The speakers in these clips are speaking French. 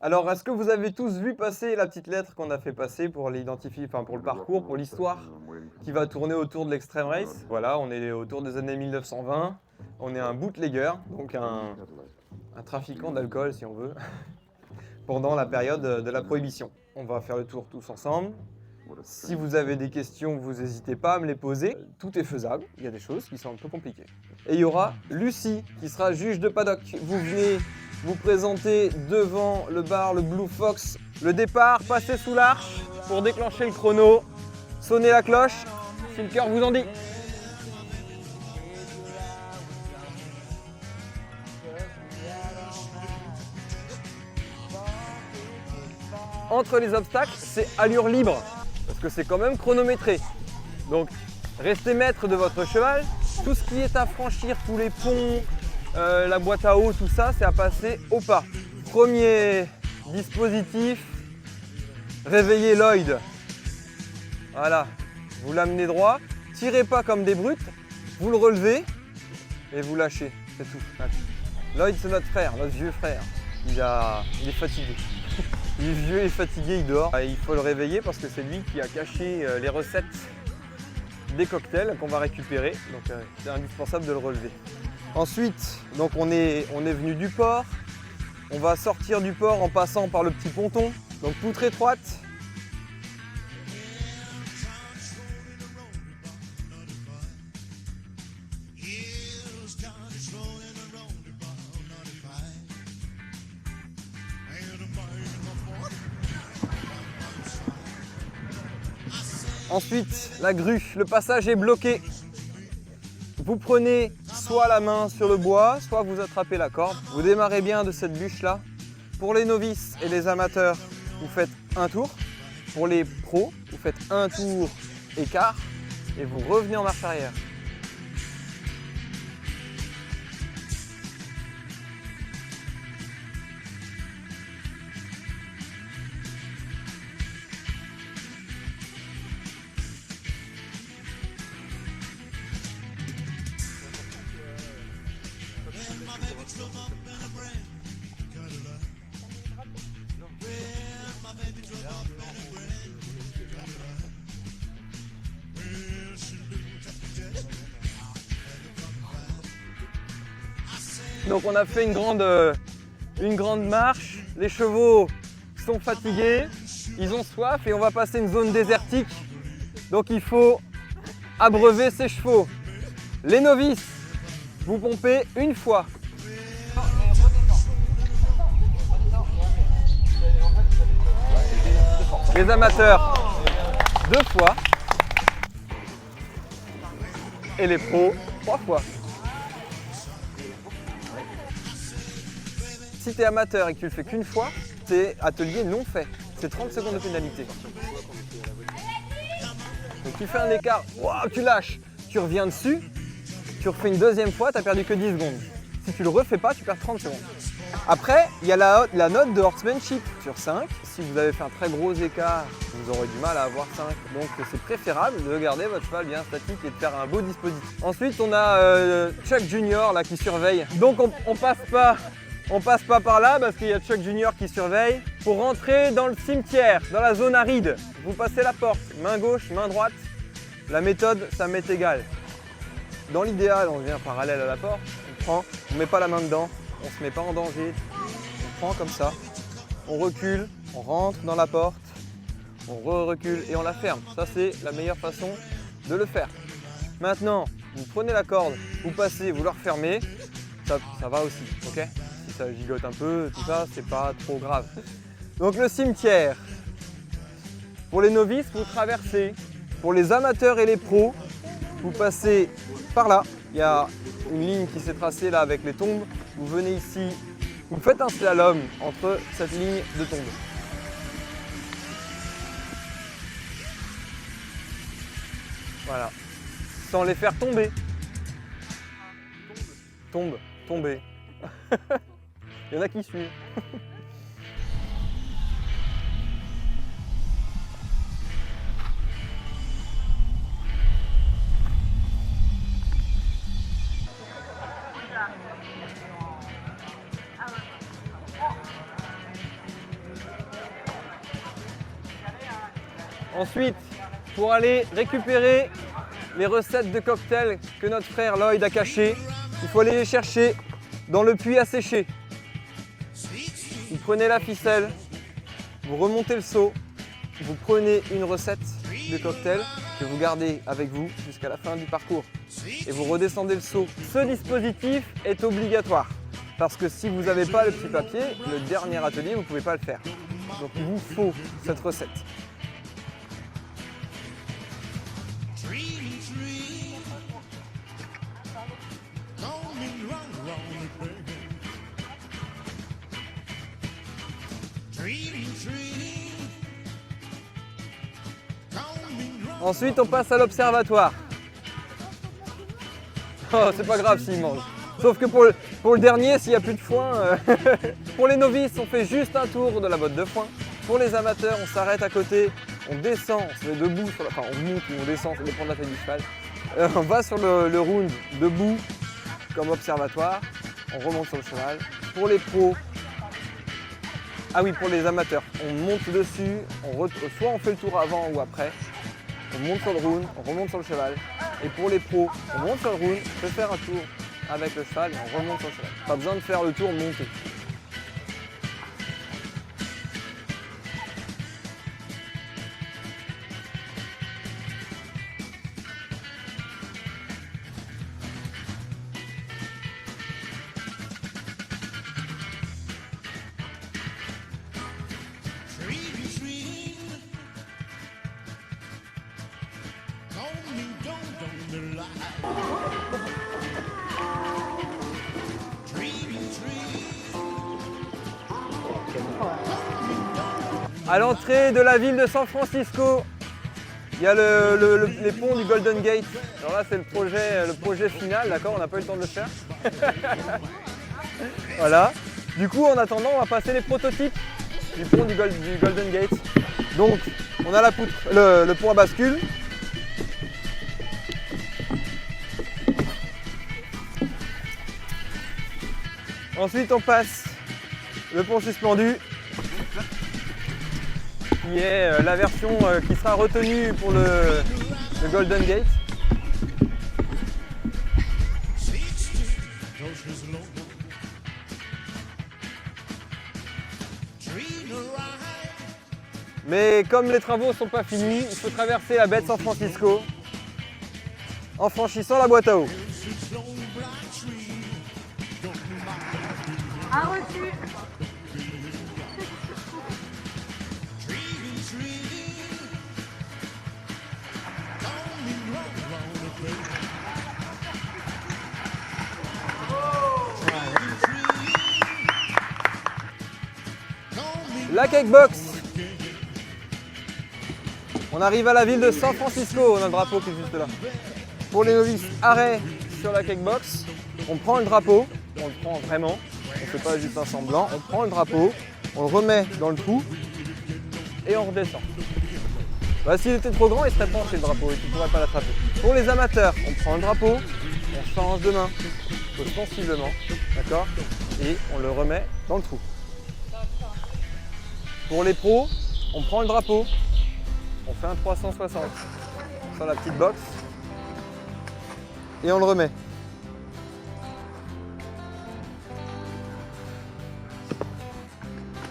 Alors, est-ce que vous avez tous vu passer la petite lettre qu'on a fait passer pour l'identifier, enfin pour le parcours, pour l'histoire qui va tourner autour de l'Extreme Race? Voilà, on est autour des années 1920. On est un bootlegger, donc un trafiquant d'alcool si on veut, pendant la période de la prohibition. On va faire le tour tous ensemble. Si vous avez des questions, vous n'hésitez pas à me les poser. Tout est faisable, il y a des choses qui sont un peu compliquées. Et il y aura Lucie qui sera juge de paddock. Vous venez vous présenter devant le bar, le Blue Fox. Le départ, passez sous l'arche pour déclencher le chrono. Sonnez la cloche si le cœur vous en dit. Entre les obstacles, c'est allure libre, parce que c'est quand même chronométré. Donc, restez maître de votre cheval. Tout ce qui est à franchir, tous les ponts, la boîte à eau, tout ça, c'est à passer au pas. Premier dispositif, réveillez Lloyd. Voilà, vous l'amenez droit. Tirez pas comme des brutes, vous le relevez et vous lâchez, c'est tout. Lloyd, c'est notre frère, notre vieux frère. Il est fatigué. Il est vieux et fatigué, il dort. Il faut le réveiller parce que c'est lui qui a caché les recettes des cocktails qu'on va récupérer. Donc c'est indispensable de le relever. Ensuite, donc on est venu du port. On va sortir du port en passant par le petit ponton. Donc poutre étroite. Ensuite, la grue, le passage est bloqué. Vous prenez soit la main sur le bois, soit vous attrapez la corde. Vous démarrez bien de cette bûche-là. Pour les novices et les amateurs, vous faites un tour. Pour les pros, vous faites un tour et quart et vous revenez en marche arrière. Donc on a fait une grande marche, les chevaux sont fatigués, ils ont soif et on va passer une zone désertique. Donc il faut abreuver ses chevaux. Les novices, vous pompez une fois. Les amateurs, 2 fois. Et les pros, 3 fois. Si tu es amateur et que tu le fais qu'une fois, c'est atelier non fait. C'est 30 secondes de pénalité. Donc tu fais un écart, wow, tu lâches, tu reviens dessus, tu refais une deuxième fois, tu n'as perdu que 10 secondes. Si tu le refais pas, tu perds 30 secondes. Après, il y a la note de horsemanship sur 5. Si vous avez fait un très gros écart, vous aurez du mal à avoir 5. Donc c'est préférable de garder votre cheval bien statique et de faire un beau dispositif. Ensuite, on a Chuck Junior là, qui surveille. Donc on passe pas par là parce qu'il y a Chuck Junior qui surveille. Pour rentrer dans le cimetière, dans la zone aride, vous passez la porte, main gauche, main droite. La méthode, ça m'est égal. Dans l'idéal, on vient parallèle à la porte, on prend, on ne met pas la main dedans, on ne se met pas en danger, on prend comme ça, on recule, on rentre dans la porte, on recule et on la ferme. Ça, c'est la meilleure façon de le faire. Maintenant, vous prenez la corde, vous passez, vous la refermez, ça va aussi, ok? Si ça gigote un peu, tout ça, c'est pas trop grave. Donc le cimetière, pour les novices, vous traversez. Pour les amateurs et les pros, vous passez par là. Il y a une ligne qui s'est tracée là avec les tombes. Vous venez ici, vous faites un slalom entre cette ligne de tombes. Voilà, sans les faire tomber. Tomber. Il y en a qui suivent. Ensuite, pour aller récupérer les recettes de cocktails que notre frère Lloyd a cachées, il faut aller les chercher dans le puits à sécher. Vous prenez la ficelle, vous remontez le seau, vous prenez une recette de cocktail que vous gardez avec vous jusqu'à la fin du parcours et vous redescendez le seau. Ce dispositif est obligatoire parce que si vous n'avez pas le petit papier, le dernier atelier, vous ne pouvez pas le faire. Donc il vous faut cette recette. Ensuite, on passe à l'observatoire. Oh, c'est pas grave s'il mange. Sauf que pour le dernier, s'il n'y a plus de foin, pour les novices, on fait juste un tour de la botte de foin. Pour les amateurs, on s'arrête à côté, on descend, on se met debout, enfin on monte ou on descend, ça dépend de la taille du cheval. On va sur le round debout comme observatoire, on remonte sur le cheval. Pour les pros, ah oui, pour les amateurs, on monte dessus, soit on fait le tour avant ou après. On monte sur le round, on remonte sur le cheval. Et pour les pros, on monte sur le round, on peut faire un tour avec le cheval et on remonte sur le cheval. Pas besoin de faire le tour monté. À l'entrée de la ville de San Francisco, il y a les ponts du Golden Gate. Alors là, c'est le projet final, d'accord? On n'a pas eu le temps de le faire. Voilà. Du coup, en attendant, on va passer les prototypes du pont du Golden Gate. Donc, on a la poutre, le pont à bascule. Ensuite, on passe le pont suspendu, qui est la version qui sera retenue pour le Golden Gate. Mais comme les travaux ne sont pas finis, il faut traverser la baie de San Francisco en franchissant la boîte à eau. A reçu. La Cakebox. On arrive à la ville de San Francisco, on a le drapeau qui est juste là. Pour les novices, arrêt sur la Cakebox. On prend le drapeau, on le prend vraiment, on ne fait pas juste un semblant. On prend le drapeau, on le remet dans le trou et on redescend. Bah, s'il était trop grand, il serait penché le drapeau et tu ne pourrais pas l'attraper. Pour les amateurs, on prend le drapeau, on change de main, sensiblement, d'accord? Et on le remet dans le trou. Pour les pros, on prend le drapeau, on fait un 360 sur la petite box et on le remet.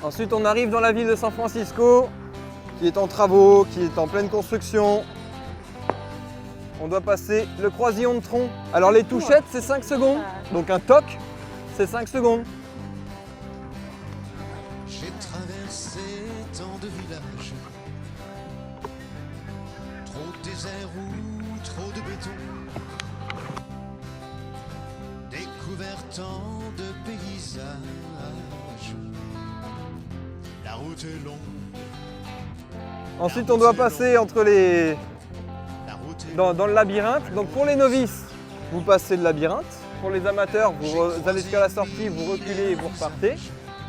Ensuite, on arrive dans la ville de San Francisco, qui est en travaux, qui est en pleine construction. On doit passer le croisillon de tronc. Alors les touchettes, c'est 5 secondes. Donc un toc, c'est 5 secondes. J'ai traversé tant de villages, trop de désert ou trop de béton, découvert tant de paysages. La route est longue. Ensuite, on doit passer entre les... dans le labyrinthe. Donc pour les novices, vous passez le labyrinthe. Pour les amateurs, vous allez jusqu'à la sortie, vous reculez et vous repartez.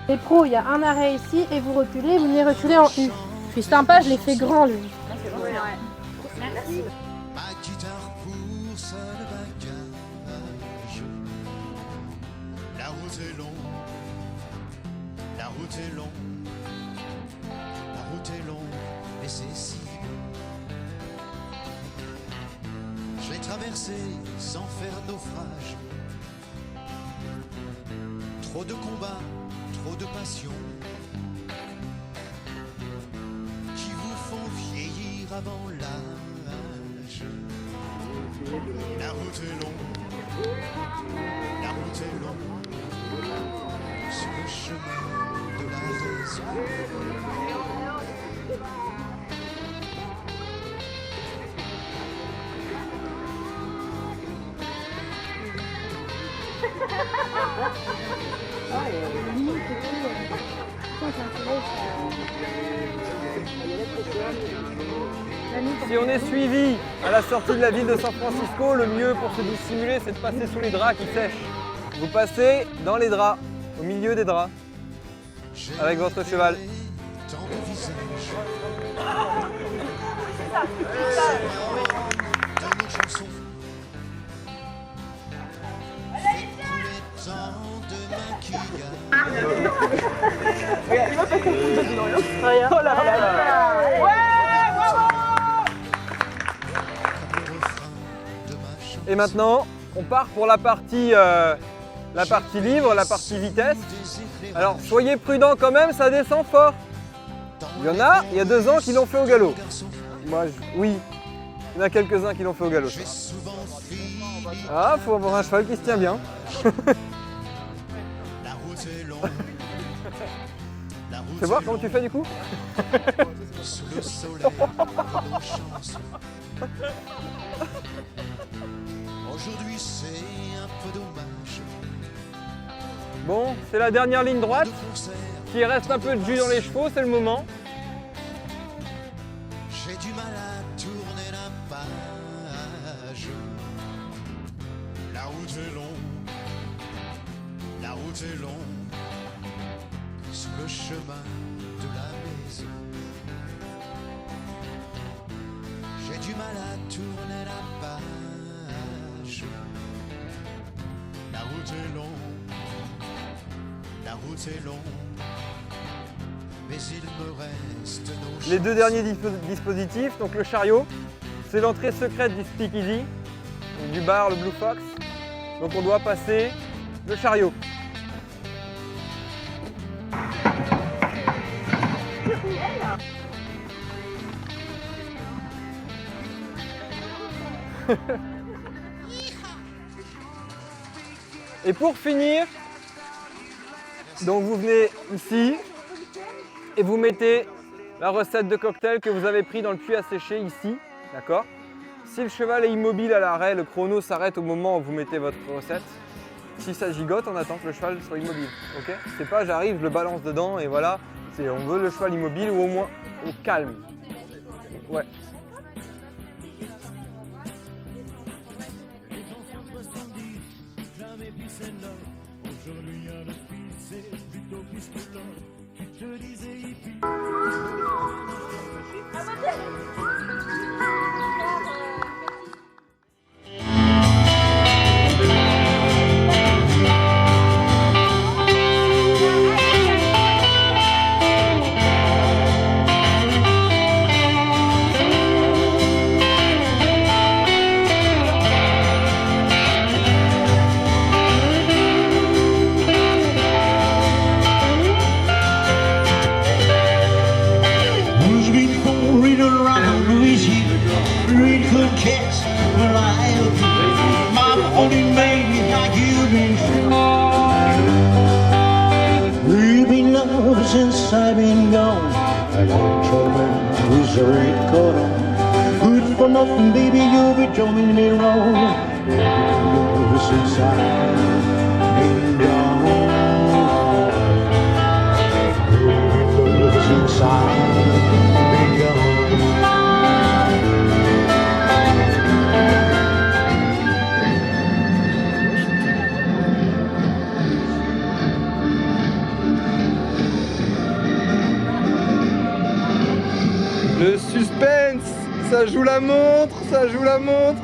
Les pros, il y a un arrêt ici et vous reculez, vous venez reculer en U. Je suis sympa, je l'ai fait grand lui. Merci. Ma guitare pour seul bagage. La route est longue. La route est longue. La route est longue, mais c'est si bon. traverser sans faire naufrage. Trop de combats, trop de passion qui vous font vieillir avant l'âge. La route est longue, la route est longue, sur le chemin de la raison. Si on est suivi à la sortie de la ville de San Francisco, le mieux pour se dissimuler, c'est de passer sous les draps qui sèchent. Vous passez dans les draps, au milieu des draps, avec votre cheval. Tant de visages. Dans nos chansons. Faites couler tant de maquillage. Comme le refrain de ma chanson. Et maintenant, on part pour la partie livre, la partie vitesse. Alors soyez prudents quand même, ça descend fort. Il y a 2 ans qui l'ont fait au galop. Moi, oui, il y en a quelques-uns qui l'ont fait au galop. J'ai souvent fini. Ah, faut avoir un cheval qui se tient bien. La route est longue. La route Fais voir est comment tu longue. fais du coup. Sous le soleil de nos chansons. Aujourd'hui c'est un peu dommage. Bon, c'est la dernière ligne droite. De concert, S'il reste un peu de jus dans les chevaux, c'est le moment. j'ai du mal à tourner la page. La route est longue. La route est longue. Sur le chemin de la maison. J'ai du mal à tourner la page. La route est longue. La route est longue. Mais il me reste nos Les 2 derniers dispositifs, donc le chariot, c'est l'entrée secrète du speakeasy, donc du bar, le Blue Fox. Donc on doit passer le chariot. Et pour finir, donc vous venez ici et vous mettez la recette de cocktail que vous avez pris dans le puits à sécher ici, d'accord? Si le cheval est immobile à l'arrêt, le chrono s'arrête au moment où vous mettez votre recette. Si ça gigote, on attend que le cheval soit immobile, ok? C'est pas j'arrive, je le balance dedans et voilà. On veut le cheval immobile ou au moins au calme. Ouais. Who's been going around with you? Read for cats, well I have you. My only baby like you've been through. We've been loved since I've been gone. I got trouble who's a red coat on. Good for nothing, baby, you'll be doing me wrong. Love since I've been gone. Love since I've been gone. Le suspense, ça joue la montre, ça joue la montre.